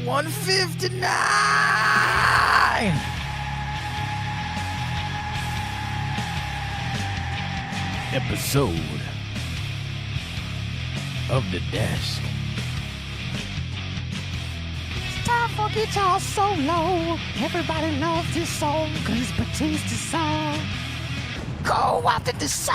159 episode of The Desk. It's time for guitar solo. Everybody loves this song because it's Batista's song. Go after the song.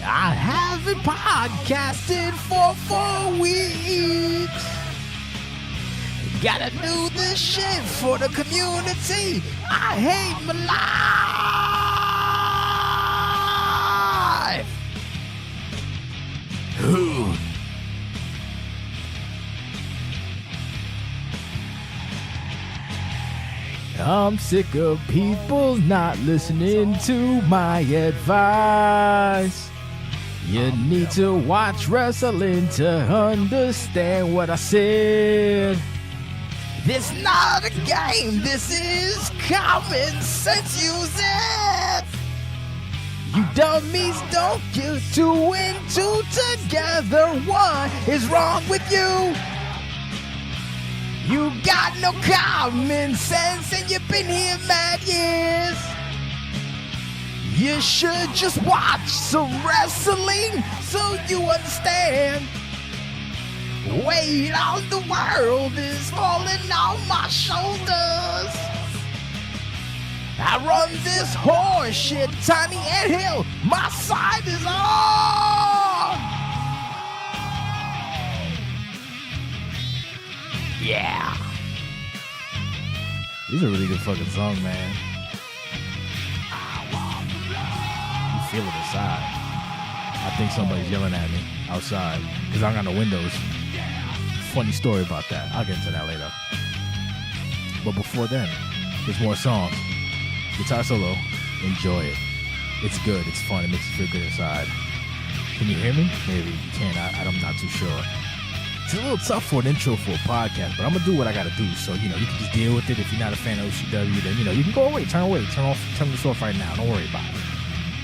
I haven't podcasted for 4 weeks. Gotta do this shit for the community. I hate my life. Who? I'm sick of people not listening to my advice. You need to watch wrestling to understand what I said. This not a game, this is common sense, use it. You dummies don't get 2 and 2 together, what is wrong with you? You got no common sense and you've been here mad years. You should just watch some wrestling so you understand. Weight on the world is falling on my shoulders. I run this horse shit, tiny anthill. My side is on. Yeah. This is a really good fucking song, man. You feel it inside. I think somebody's yelling at me outside because I got no windows. Funny story about that. I'll get into that later. But before then, there's more songs. Guitar solo. Enjoy it. It's good. It's fun. It makes you feel good inside. Can you hear me? Maybe you can. I'm not too sure. It's a little tough for an intro for a podcast, but I'm gonna do what I gotta do. So you can just deal with it. If you're not a fan of OCW, then you can go away, turn this off right now. Don't worry about it.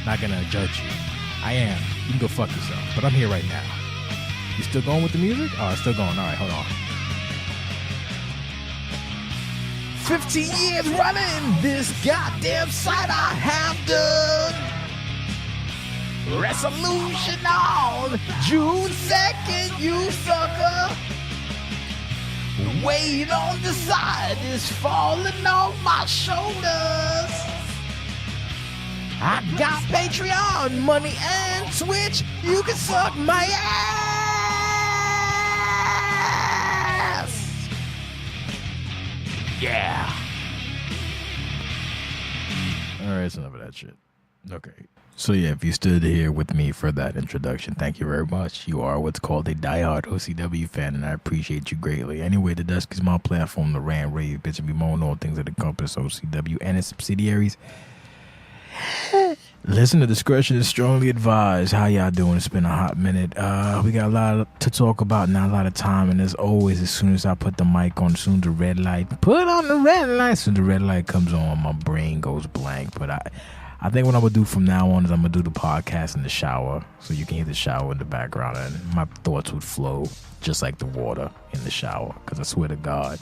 Not gonna judge you. I am. You can go fuck yourself. But I'm here right now. You still going with the music? Oh, it's still going. All right, hold on. 15 years running this goddamn site I have done. Wrestlution on June 2nd, you sucker. Weight on the side is falling on my shoulders. I got Patreon, money, and Twitch. You can suck my ass. Yeah. All right, it's enough of that shit. Okay. So yeah, if you stood here with me for that introduction, thank you very much. You are what's called a diehard OCW fan, and I appreciate you greatly. Anyway, The Desk is my platform to rant, rave, bitch, and be moan all things that encompass OCW and its subsidiaries. Listen to discretion is strongly advised. How y'all doing? It's been a hot minute. We got a lot to talk about, not a lot of time, and as always, as soon as I put the mic on, soon the red light, put on the red light, soon the red light comes on, my brain goes blank. But I think what I'm gonna do from now on is I'm gonna do the podcast in the shower, so you can hear the shower in the background, and my thoughts would flow just like the water in the shower. Because I swear to God,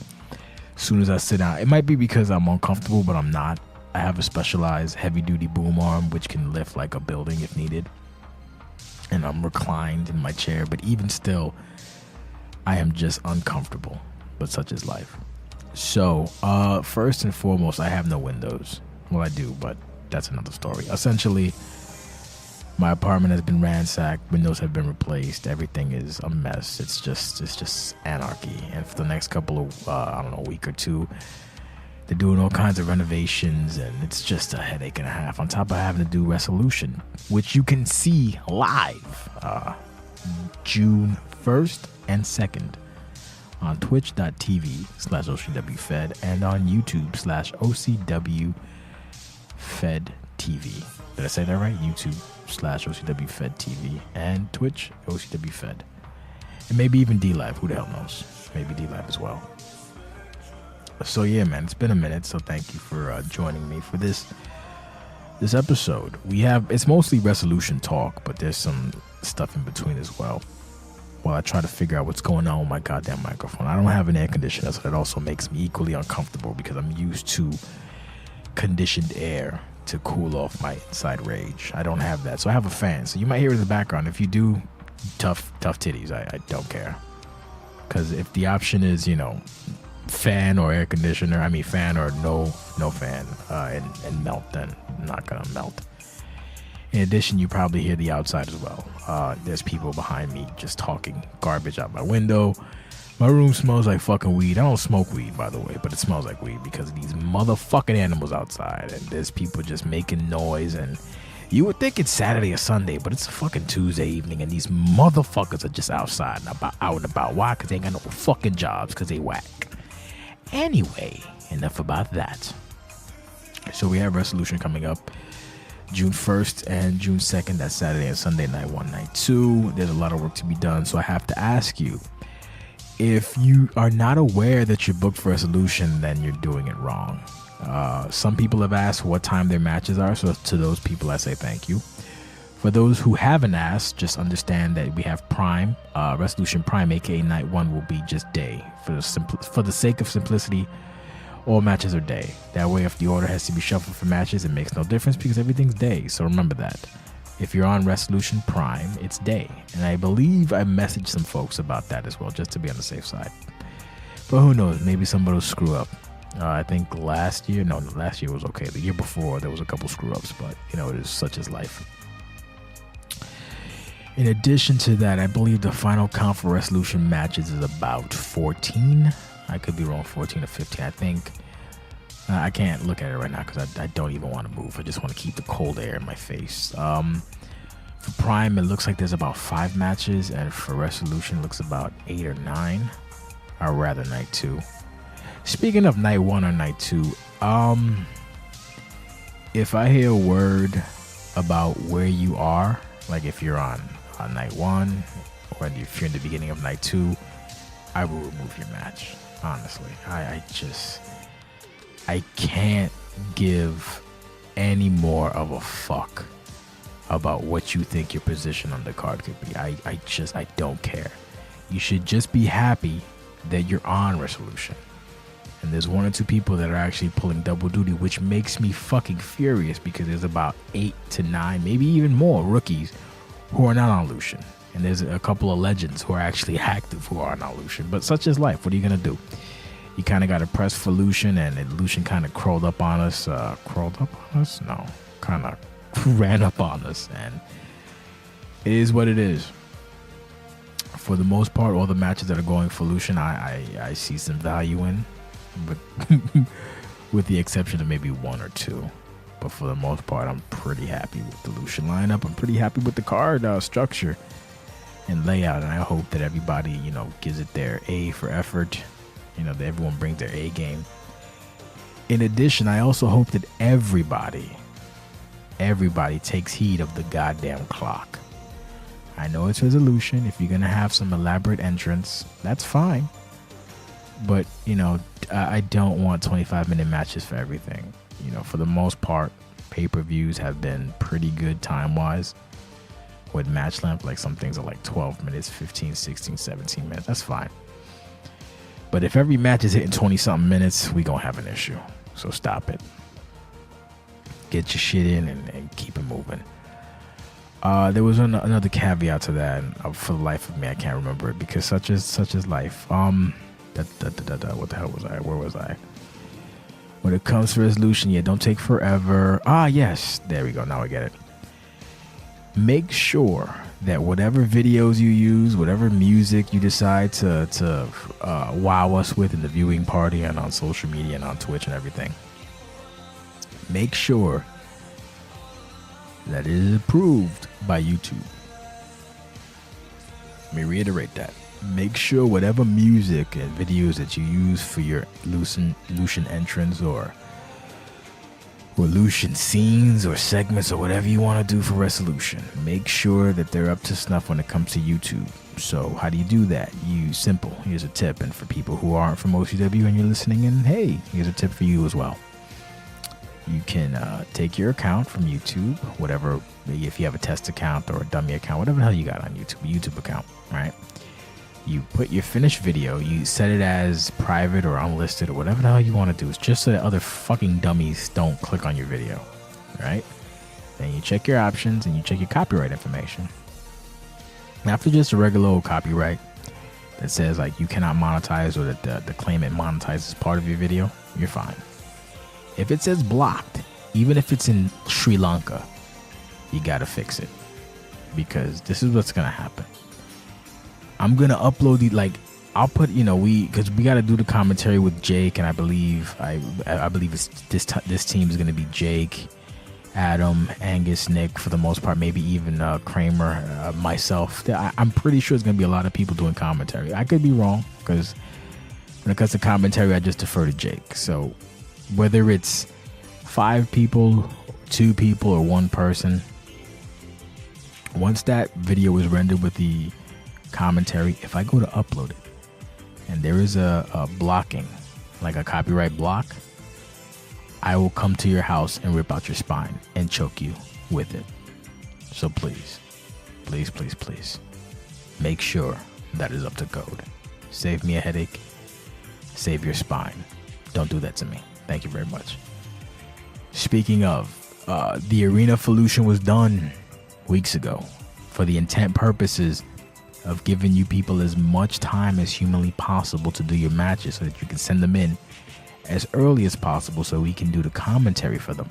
as soon as I sit down, it might be because I'm uncomfortable, but I'm not. I have a specialized heavy-duty boom arm which can lift like a building if needed, and I'm reclined in my chair. But even still, I am just uncomfortable. But such is life. So, first and foremost, I have no windows. Well, I do, but that's another story. Essentially, my apartment has been ransacked. Windows have been replaced. Everything is a mess. It's just anarchy. And for the next couple of, week or two, they're doing all kinds of renovations, and it's just a headache and a half. On top of having to do Wrestlution, which you can see live June 1st and 2nd on twitch.tv/OCWFed and on YouTube/OCWFedTV. Did I say that right? YouTube/OCWFedTV and Twitch OCWFed. And maybe even D-Live. Who the hell knows? Maybe D-Live as well. So yeah, man, it's been a minute, so thank you for joining me for this episode. It's mostly Wrestlution talk, but there's some stuff in between as well. while I try to figure out what's going on with my goddamn microphone. I don't have an air conditioner, so that also makes me equally uncomfortable because I'm used to conditioned air to cool off my inside rage. I don't have that, so I have a fan. So you might hear it in the background. If you do, tough titties. I don't care. Because if the option is, fan or air conditioner, fan or no fan, and melt, then I'm not gonna melt. In addition, you probably hear the outside as well. There's people behind me just talking garbage out my window. My room smells like fucking weed. I don't smoke weed, by the way, but it smells like weed because of these motherfucking animals outside. And there's people just making noise. And you would think it's Saturday or Sunday, but it's a fucking Tuesday evening. And these motherfuckers are just outside and out and about. Why? Because they ain't got no fucking jobs because they whack. Anyway, enough about that. So we have Wrestlution coming up June 1st and June 2nd. That's Saturday and Sunday, night 1, night 2. There's a lot of work to be done, so I have to ask you, if you are not aware that you're booked for Wrestlution, then you're doing it wrong. Some people have asked what time their matches are, so to those people I say thank you. For those who haven't asked, just understand that we have Prime, Wrestlution Prime, aka Night 1 will be just day. For the sake of simplicity, all matches are day. That way, if the order has to be shuffled for matches, it makes no difference because everything's day. So remember that. If you're on Wrestlution Prime, it's day. And I believe I messaged some folks about that as well, just to be on the safe side. But who knows? Maybe somebody will screw up. I think last year was okay. The year before, there was a couple screw ups, but it is such as life. In addition to that, I believe the final count for Wrestlution matches is about 14. I could be wrong, 14 or 15. I think I can't look at it right now because I don't even want to move. I just want to keep the cold air in my face. For Prime, it looks like there's about 5 matches, and for Wrestlution, it looks about 8 or 9, or rather night 2. Speaking of night 1 or night 2, if I hear a word about where you are, like if you're on night 1 or if you're in the beginning of night 2, I will remove your match. Honestly, I can't give any more of a fuck about what you think your position on the card could be. I don't care. You should just be happy that you're on Wrestlution. And there's 1 or 2 people that are actually pulling double duty, which makes me fucking furious because there's about 8 to 9, maybe even more rookies who are not on Lution. And there's a couple of legends who are actually active who are on Lution. But such is life. What are you going to do? You kind of got to press for Lution, and Lution kind of crawled up on us. No. Kind of ran up on us. And it is what it is. For the most part, all the matches that are going for Lution, I see some value in. But with the exception of maybe 1 or 2. But for the most part, I'm pretty happy with the Lution lineup. I'm pretty happy with the card structure and layout. And I hope that everybody, gives it their A for effort. That everyone brings their A game. In addition, I also hope that everybody takes heed of the goddamn clock. I know it's Wrestlution. If you're going to have some elaborate entrance, that's fine. But, I don't want 25-minute matches for everything. For the most part, pay-per-views have been pretty good time-wise with match length. Like some things are like 12 minutes, 15, 16, 17 minutes. That's fine. But if every match is hitting 20-something minutes, we going to have an issue. So stop it. Get your shit in and keep it moving. There was another caveat to that. And for the life of me, I can't remember it because such is life. What the hell was I? Where was I? When it comes to Wrestlution, don't take forever. Yes. There we go. Now I get it. Make sure that whatever videos you use, whatever music you decide to wow us with in the viewing party and on social media and on Twitch and everything, make sure that it is approved by YouTube. Let me reiterate that. Make sure whatever music and videos that you use for your Lution entrance or Lution scenes or segments or whatever you want to do for Wrestlution, make sure that they're up to snuff when it comes to YouTube. So how do you do that? Simple. Here's a tip. And for people who aren't from OCW and you're listening in, hey, here's a tip for you as well. You can take your account from YouTube, whatever, if you have a test account or a dummy account, whatever the hell you got on YouTube, a YouTube account, right? You put your finished video, you set it as private or unlisted or whatever the hell you want to do. It's just so that other fucking dummies don't click on your video, right? Then you check your options and you check your copyright information. After just a regular old copyright that says like you cannot monetize or that the claimant monetizes part of your video, you're fine. If it says blocked, even if it's in Sri Lanka, you gotta fix it, because this is what's gonna happen. I'm gonna upload the, like, I'll put, because we gotta do the commentary with Jake, and I believe it's this team is gonna be Jake, Adam, Angus, Nick for the most part, maybe even Kramer, myself. I'm pretty sure it's gonna be a lot of people doing commentary. I could be wrong, because when it comes to commentary, I just defer to Jake. So whether it's 5 people, 2 people, or 1 person, once that video is rendered with the commentary, if I go to upload it and there is a blocking, like a copyright block, I will come to your house and rip out your spine and choke you with it. So please, please, please, please make sure that is up to code. Save me a headache. Save your spine. Don't do that to me. Thank you very much. Speaking of, the arena for Lution was done weeks ago for the intent purposes of giving you people as much time as humanly possible to do your matches, so that you can send them in as early as possible so we can do the commentary for them.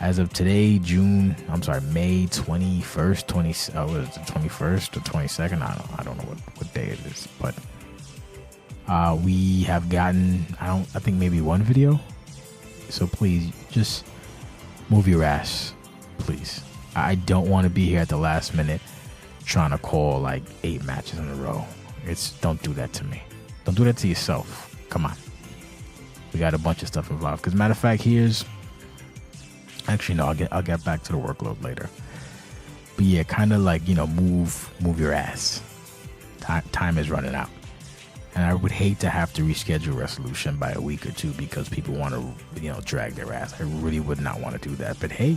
As of today, May 21st, 21st or 22nd? I don't know what day it is, but we have gotten, I think maybe 1 video. So please just move your ass, please. I don't want to be here at the last minute trying to call like 8 matches in a row. Don't do that to me. Don't do that to yourself. Come on. We got a bunch of stuff involved. Because matter of fact, actually no, I'll get back to the workload later. But yeah, kind of like, move your ass. Time is running out. And I would hate to have to reschedule Wrestlution by a week or 2 because people want to, drag their ass. I really would not want to do that. But hey,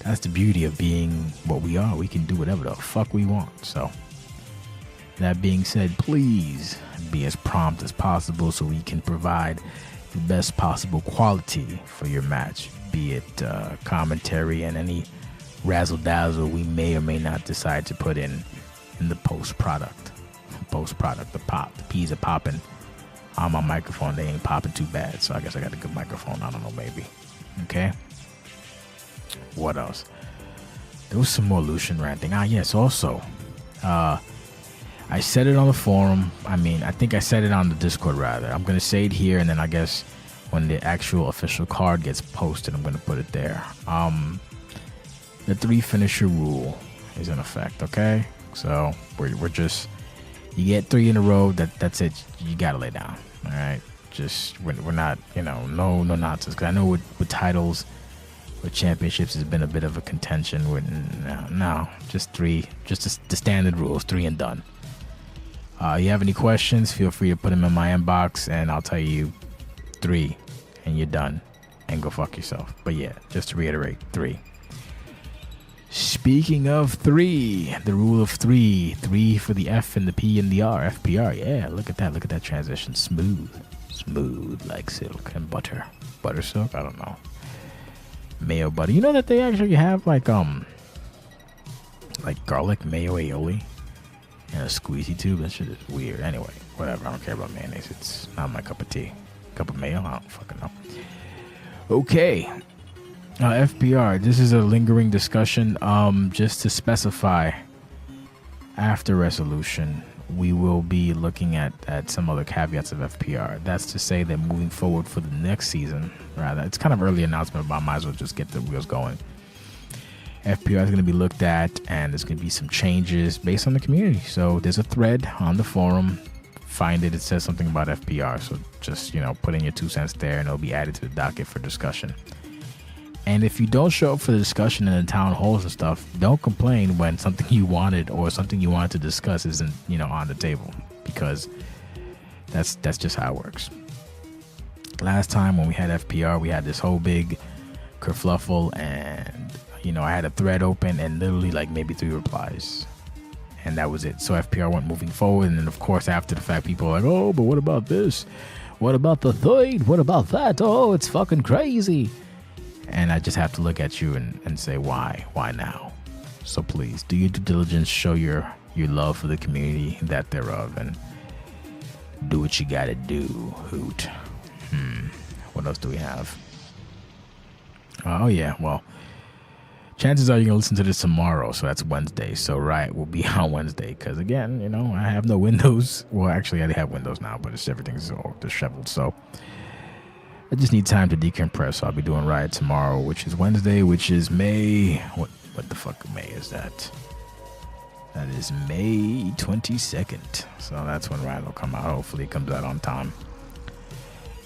that's the beauty of being what we are. We can do whatever the fuck we want. So that being said, please be as prompt as possible so we can provide the best possible quality for your match, be it commentary and any razzle dazzle we may or may not decide to put in the post product. The P's are popping on my microphone. They ain't popping too bad, so I guess I got a good microphone. I don't know, maybe. Okay. What else? There was some more Lution ranting. Yes, also, I said it on the forum. I think I said it on the Discord, rather. I'm going to say it here, and then I guess when the actual official card gets posted, I'm going to put it there. The 3 finisher rule is in effect, okay? So we're just, you get 3 in a row, that's it. You got to lay down, all right? Just, we're not, no nonsense. Because I know with titles, with championships, has been a bit of a contention with, no, just 3, just the standard rules, 3 and done. You have any questions, feel free to put them in my inbox and I'll tell you 3 and you're done and go fuck yourself. But yeah, just to reiterate, 3. Speaking of 3, the rule of 3 for the F and the P and the R, F.P.R. Yeah, look at that transition. Smooth like silk and butter silk. I don't know. Mayo butter. You know that they actually have like garlic mayo aioli in a squeezy tube? That shit is weird. Anyway, whatever. I don't care about mayonnaise. It's not my cup of tea. Cup of mayo? I don't fucking know. Okay. F.P.R. This is a lingering discussion. Just to specify, after Wrestlution, we will be looking at some other caveats of F.P.R. That's to say that moving forward for the next season, rather, it's kind of early announcement, but I might as well just get the wheels going. F.P.R. is going to be looked at, and there's going to be some changes based on the community. So there's a thread on the forum. Find it. It says something about F.P.R. So just, put in your 2 cents there, and it'll be added to the docket for discussion. And if you don't show up for the discussion in the town halls and stuff, don't complain when something you wanted or something you wanted to discuss isn't, on the table, because that's just how it works. Last time when we had F.P.R., we had this whole big kerfluffle, and I had a thread open and literally like maybe 3 replies, And that was it. So F.P.R. went moving forward. And then, of course, after the fact, people were like, oh, but what about this? What about the third? What about that? Oh, it's fucking crazy. And I just have to look at you and say, why? Why now? So please, do your due diligence, show your love for the community, that thereof, and do what you gotta do, Hoot. What else do we have? Oh, yeah, well, chances are you're going to listen to this tomorrow, so that's Wednesday. So, right, we'll be on Wednesday because, again, you know, I have no windows. Well, actually, I have windows now, but everything's all disheveled. So, I just need time to decompress. So I'll be doing Riot tomorrow, which is Wednesday, which is May. What the fuck May is that? That is May 22nd. So that's when Riot will come out. Hopefully it comes out on time.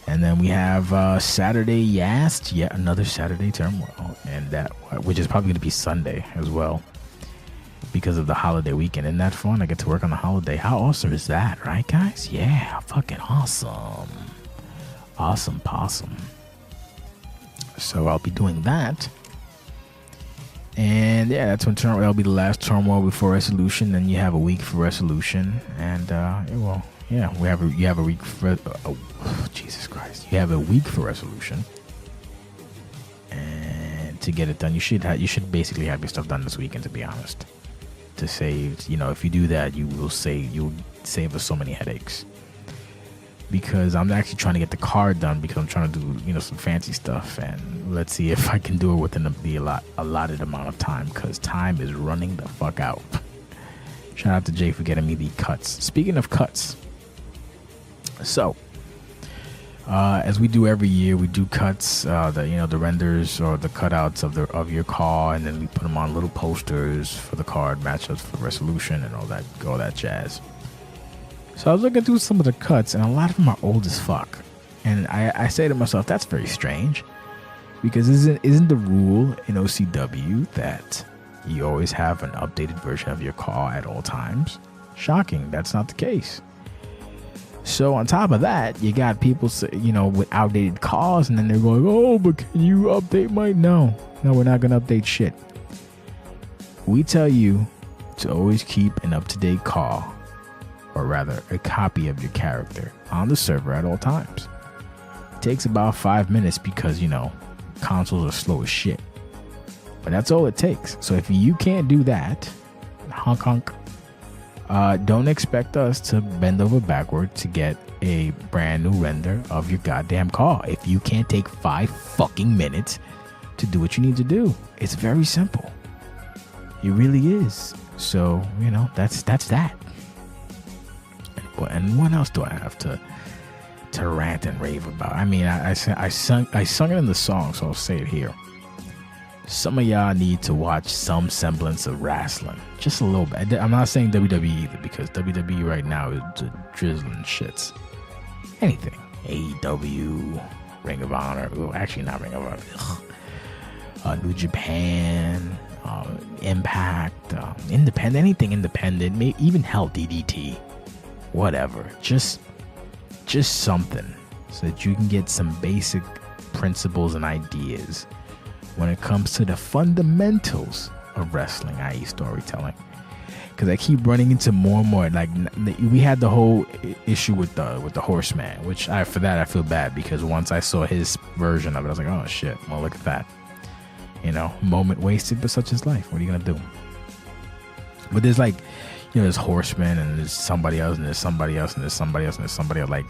And then we have Saturday Yast, yet another Saturday Turmoil, and that, which is probably going to be Sunday as well because of the holiday weekend. Isn't that fun? I get to work on the holiday. How awesome is that, right, guys? Yeah, fucking awesome. Awesome possum. So I'll be doing that. And yeah, that's when that'll be the last Turmoil before Wrestlution. Then you have a week for Wrestlution. And you have a week for Jesus Christ. You have a week for Wrestlution. And to get it done, you should basically have your stuff done this weekend, to be honest. To save, if you do that, you'll save us so many headaches. Because I'm actually trying to get the card done because I'm trying to do, some fancy stuff. And let's see if I can do it within the allotted amount of time, because time is running the fuck out. Shout out to Jay for getting me the cuts. Speaking of cuts, so as we do every year, we do cuts, the renders or the cutouts of your car, and then we put them on little posters for the card matchups for Wrestlution and all that jazz. So I was looking through some of the cuts, and a lot of them are old as fuck. And I say to myself, that's very strange, because isn't the rule in OCW that you always have an updated version of your car at all times? Shocking, that's not the case. So on top of that, you got people, with outdated cars, and then they're going, oh, but can you update my... No, we're not going to update shit. We tell you to always keep an up-to-date car, or rather a copy of your character, on the server at all times. It takes about 5 minutes because, consoles are slow as shit. But that's all it takes. So if you can't do that, honk, don't expect us to bend over backward to get a brand new render of your goddamn car. If you can't take 5 fucking minutes to do what you need to do, it's very simple. It really is. So, that's that. And what else do I have to rant and rave about? I mean, I sung it in the song, so I'll say it here. Some of y'all need to watch some semblance of wrestling, just a little bit. I'm not saying WWE either, because WWE right now is drizzling shits. Anything, AEW, Ring of Honor. Well, actually, not Ring of Honor. New Japan, Impact, Independent, anything independent, maybe even hell, DDT. Whatever, just something so that you can get some basic principles and ideas when it comes to the fundamentals of wrestling, i.e. storytelling. Because I keep running into more and more, like we had the whole issue with the Horseman, which for that I feel bad, because once I saw his version of it, I was like, oh shit, well look at that, moment wasted, but such is life. What are you gonna do? But there's there's Horseman, and there's somebody else, and there's somebody else, and there's somebody else, and there's somebody else. Like,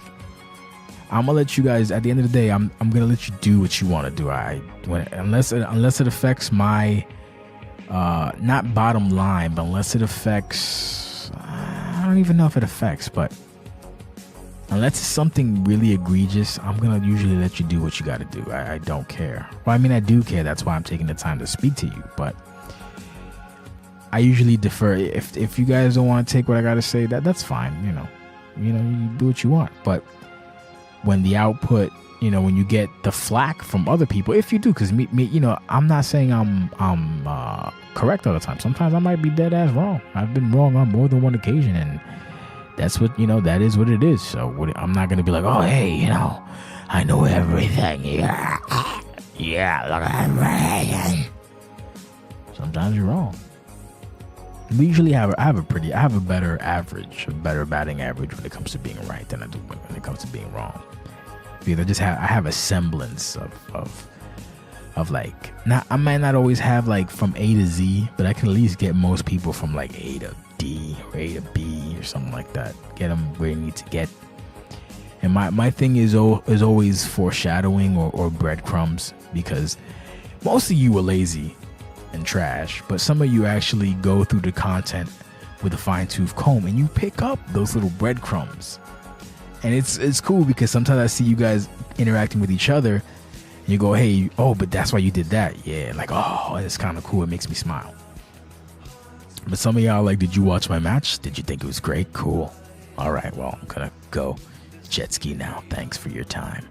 I'm gonna let you guys, at the end of the day, I'm gonna let you do what you want to do. Unless it affects my not bottom line, but unless it affects, I don't even know if it affects, but unless it's something really egregious, I'm gonna usually let you do what you got to do. I don't care. Well, I mean, I do care. That's why I'm taking the time to speak to you, but I usually defer. If you guys don't want to take what I gotta say, that's fine. You do what you want. But when the output, when you get the flack from other people, if you do, because me, I'm not saying I'm correct all the time. Sometimes I might be dead ass wrong. I've been wrong on more than one occasion, and that's what that is what it is. So I'm not gonna be like, oh hey, I know everything. Yeah, look at everything. Sometimes you're wrong. We usually have I have a better batting average when it comes to being right than I do when it comes to being wrong. Because I have a semblance of like, I might not always have like from A to Z, but I can at least get most people from like A to D or A to B or something like that. Get them where you need to get. And my thing is always foreshadowing or breadcrumbs, because most of you are lazy and trash, but some of you actually go through the content with a fine-tooth comb and you pick up those little breadcrumbs. And it's cool because sometimes I see you guys interacting with each other and you go, hey, oh, but that's why you did that. Yeah, like, oh, it's kind of cool. It makes me smile. But some of y'all like, did you watch my match? Did you think it was great? Cool. All right, well, I'm gonna go jet ski now. Thanks for your time.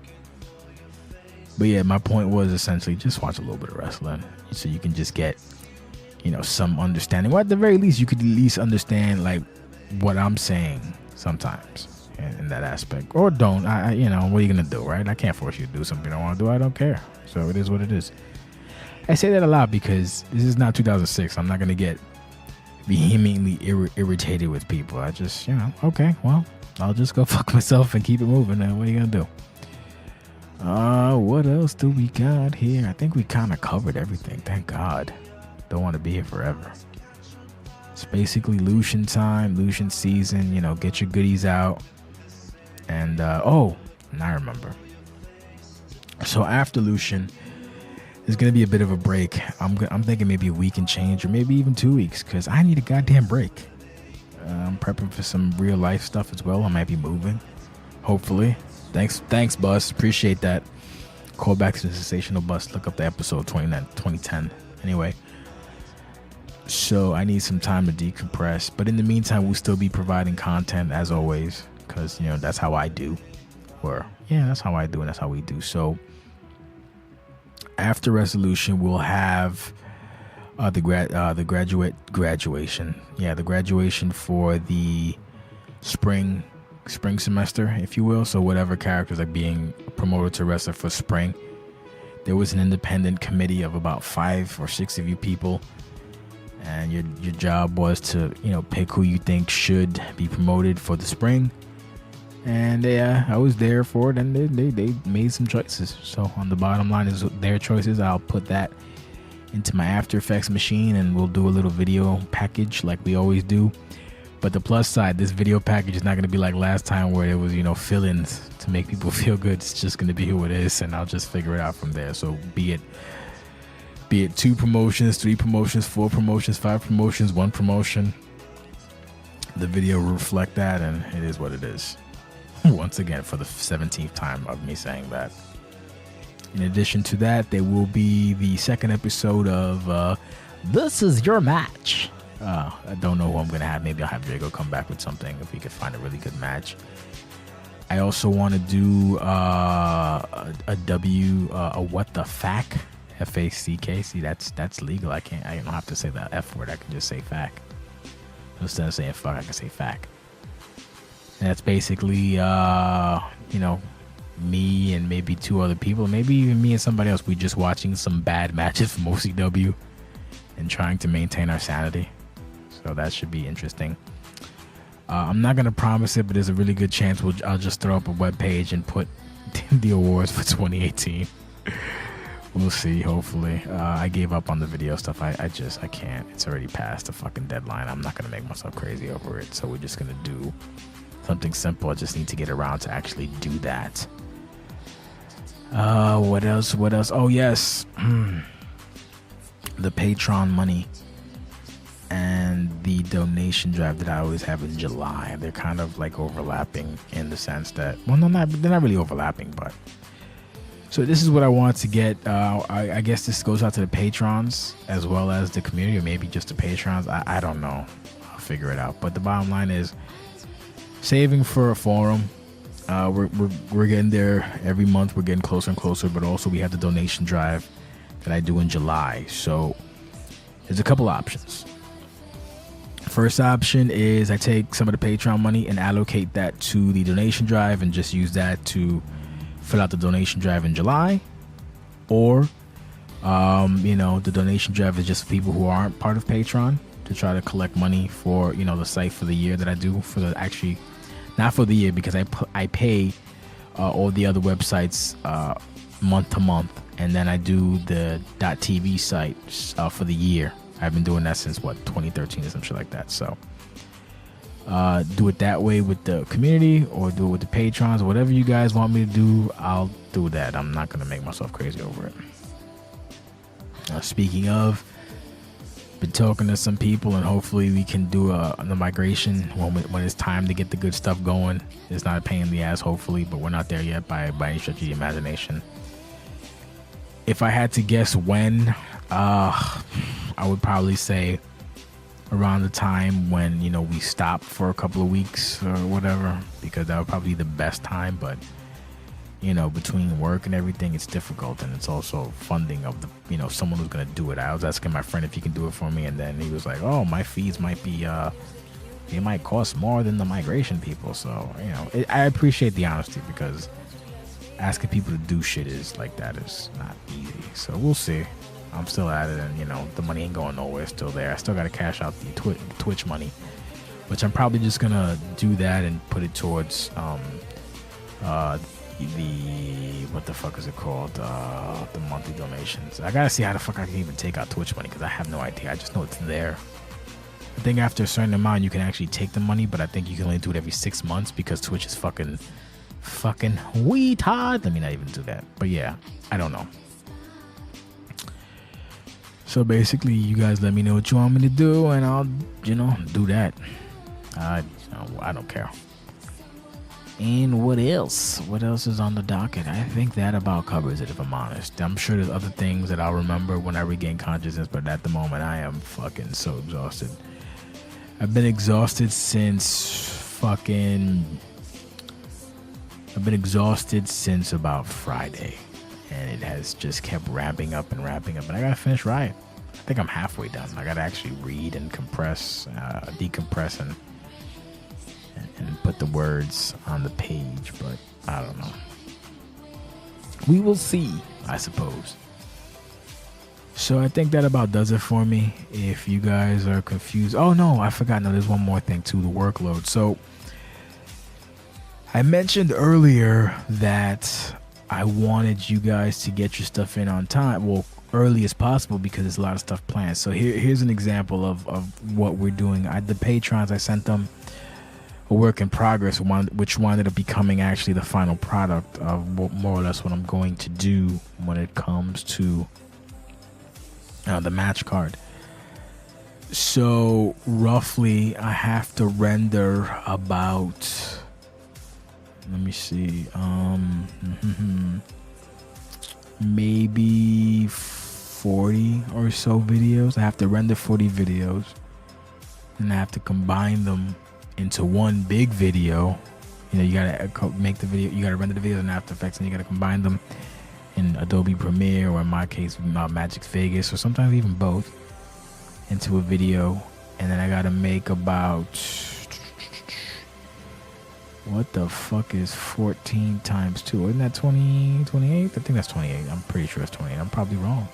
But yeah, my point was essentially just watch a little bit of wrestling so you can just get, some understanding. Or at the very least, you could at least understand like what I'm saying sometimes in that aspect. Or don't. What are you gonna do, right? I can't force you to do something I don't want to do. I don't care. So it is what it is. I say that a lot because this is not 2006. I'm not gonna get vehemently irritated with people. I just, okay, well, I'll just go fuck myself and keep it moving. And what are you gonna do? What else do we got here? I think we kind of covered everything. Thank God. Don't want to be here forever. It's basically Lution time, Lution season. Get your goodies out. And now I remember. So after Lution, there's gonna be a bit of a break. I'm thinking maybe a week and change, or maybe even 2 weeks, because I need a goddamn break. I'm prepping for some real life stuff as well. I might be moving, hopefully. Thanks, Bus. Appreciate that. Call back to the Sensational Bus. Look up the episode 2010. Anyway, so I need some time to decompress. But in the meantime, we'll still be providing content as always, because that's how I do. That's how I do, and that's how we do. So after Wrestlution, we'll have the graduation. Yeah, the graduation for the spring semester, if you will. So whatever characters are being promoted to wrestler for spring, there was an independent committee of about 5 or 6 of you people, and your job was to pick who you think should be promoted for the spring. And I was there for it, and they made some choices. So on the bottom line is their choices. I'll put that into my After Effects machine, and we'll do a little video package like we always do. But the plus side, this video package is not going to be like last time where it was, fill-ins to make people feel good. It's just going to be who it is, and I'll just figure it out from there. So be it 2 promotions, 3 promotions, 4 promotions, 5 promotions, 1 promotion, the video will reflect that, and it is what it is. Once again, for the 17th time of me saying that. In addition to that, there will be the second episode of This Is Your Match. I don't know who I'm going to have. Maybe I'll have Drago come back with something if we could find a really good match. I also want to do a what the fack, F-A-C-K. See, that's legal. I don't have to say the F word. I can just say fack. Instead of saying fuck, I can say fack. And that's basically, me and maybe 2 other people, maybe even me and somebody else. We're just watching some bad matches from OCW and trying to maintain our sanity. So that should be interesting. I'm not going to promise it, but there's a really good chance I'll just throw up a webpage and put the awards for 2018. We'll see, hopefully. I gave up on the video stuff. I can't. It's already past the fucking deadline. I'm not going to make myself crazy over it. So we're just going to do something simple. I just need to get around to actually do that. What else? Oh, yes. The Patreon money and the donation drive that I always have in July. They're kind of like overlapping in the sense that, well, no, they're not really overlapping, but. So this is what I want to get. I guess this goes out to the patrons as well as the community, or maybe just the patrons. I don't know. I'll figure it out. But the bottom line is saving for a forum. We're getting there every month. We're getting closer and closer. But also we have the donation drive that I do in July. So there's a couple options. First option is I take some of the Patreon money and allocate that to the donation drive and just use that to fill out the donation drive in July. Or the donation drive is just for people who aren't part of Patreon. to try to collect money for, you know, the site for the year that I do, for the, actually not for the year, because I pay all the other websites month to month, and then I do the .tv site for the year. I've been doing that since 2013 or some shit like that. So do it that way with the community, or do it with the patrons, or whatever you guys want me to do. I'll do that. I'm not gonna make myself crazy over it. Speaking of, been talking to some people, and hopefully we can do the migration when it's time to get the good stuff going. It's not a pain in the ass, hopefully, but we're not there yet by any stretch of the imagination. If I had to guess when, I would probably say around the time when, you know, we stop for a couple of weeks or whatever, because that would probably be the best time. But, you know, between work and everything, it's difficult, and it's also funding of the, you know, someone who's gonna do it. I was asking my friend if he can do it for me, and then he was like, oh, my fees might be it might cost more than the migration people. So, you know, I appreciate the honesty, because asking people to do shit is like that is not easy. So we'll see. I'm still at it, and, you know, the money ain't going nowhere. It's still there. I still gotta cash out the Twitch money, which I'm probably just gonna do that and put it towards the, what the fuck is it called, the monthly donations. I gotta see how the fuck I can even take out Twitch money, because I have no idea. I just know it's there. I think after a certain amount you can actually take the money, but I think you can only do it every 6 months, because Twitch is fucking retard. Let me not even do that. But yeah, I don't know. So basically, you guys let me know what you want me to do, and I'll, you know, do that. I don't care. And what else? What else is on the docket? I think that about covers it, if I'm honest. I'm sure there's other things that I'll remember when I regain consciousness, but at the moment I am fucking so exhausted. I've been exhausted since about Friday, and it has just kept ramping up, and I gotta finish Riot. I think I'm halfway done. I gotta actually read and decompress and put the words on the page, but I don't know. We will see, I suppose. So I think that about does it for me. If you guys are confused, oh no, I forgot. No, there's one more thing too, the workload. So I mentioned earlier that I wanted you guys to get your stuff in on time, well, early as possible, because there's a lot of stuff planned. So here's an example of what we're doing. The patrons, I sent them a work in progress, which wound up becoming actually the final product of more or less what I'm going to do when it comes to the match card. So roughly I have to render about, let me see, maybe 40 or so videos. I have to render 40 videos, and I have to combine them into one big video. You know, you gotta make the video, you gotta render the videos in After Effects, and you gotta combine them in Adobe Premiere, or in my case Magic Vegas, or sometimes even both, into a video. And then I gotta make about, what the fuck is 14 times 2? Isn't that 28? I think that's 28. I'm pretty sure it's 28. I'm probably wrong.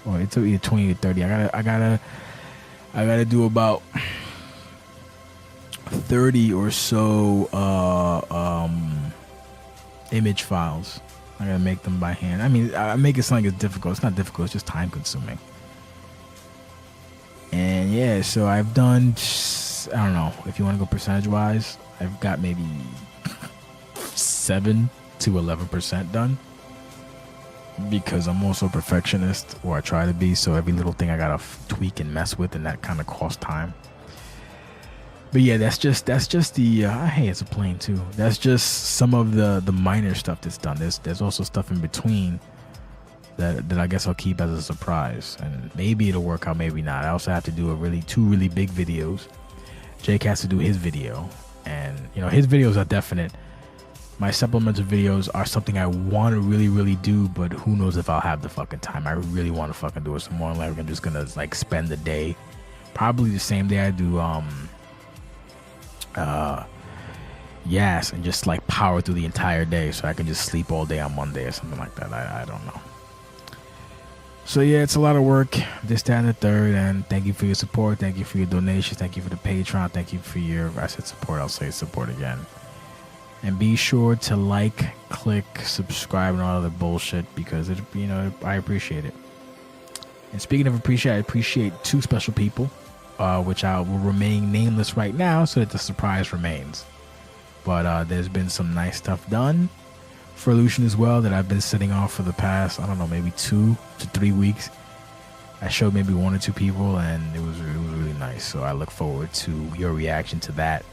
Or it's either 20 or 30. I gotta do about 30 or so image files. I gotta make them by hand. I mean, I make it sound like it's difficult. It's not difficult. It's just time consuming. And yeah, so I've done, I don't know, if you want to go percentage wise, I've got maybe 7 to 11% done, because I'm also a perfectionist, or I try to be. So every little thing I gotta tweak and mess with, and that kind of costs time. But yeah, that's just the hey, it's a plane too. That's just some of the minor stuff that's done. There's also stuff in between that I guess I'll keep as a surprise, and maybe it'll work out, maybe not. I also have to do two really big videos. Jake has to do his video, and you know, his videos are definite. My supplemental videos are something I want to really do, but who knows if I'll have the fucking time. I really want to fucking do it. So more than likely I'm just gonna like spend the day, probably the same day I do yes, and just like power through the entire day, so I can just sleep all day on Monday or something like that. I don't know. So yeah, it's a lot of work, this, that, and the third, and thank you for your support, thank you for your donations, thank you for the Patreon, thank you for your, I said support, I'll say support again. And be sure to like, click, subscribe, and all other bullshit, because it, you know, I appreciate it. And speaking of appreciate, I appreciate two special people, which I will remain nameless right now so that the surprise remains. But there's been some nice stuff done for Lution as well that I've been sitting off for the past, I don't know, maybe 2 to 3 weeks. I showed maybe 1 or 2 people, and it was really nice. So I look forward to your reaction to that.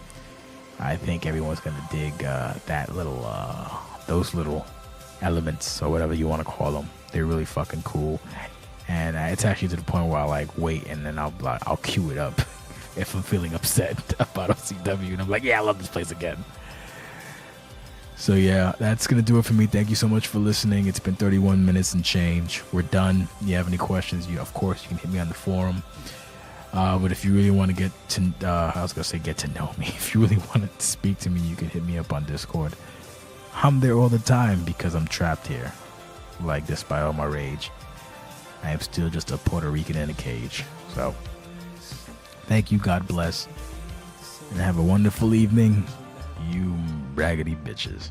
I think everyone's gonna dig that little, those little elements or whatever you want to call them. They're really fucking cool, and it's actually to the point where I like wait, and then I'll cue it up if I'm feeling upset about OCW, and I'm like, yeah, I love this place again. So yeah, that's going to do it for me. Thank you so much for listening. It's been 31 minutes and change. We're done. You have any questions, of course, you can hit me on the forum. But if you really want to get to know me. If you really want to speak to me, you can hit me up on Discord. I'm there all the time because I'm trapped here. Like, despite all my rage, I am still just a Puerto Rican in a cage. So, thank you. God bless. And have a wonderful evening. You raggedy bitches.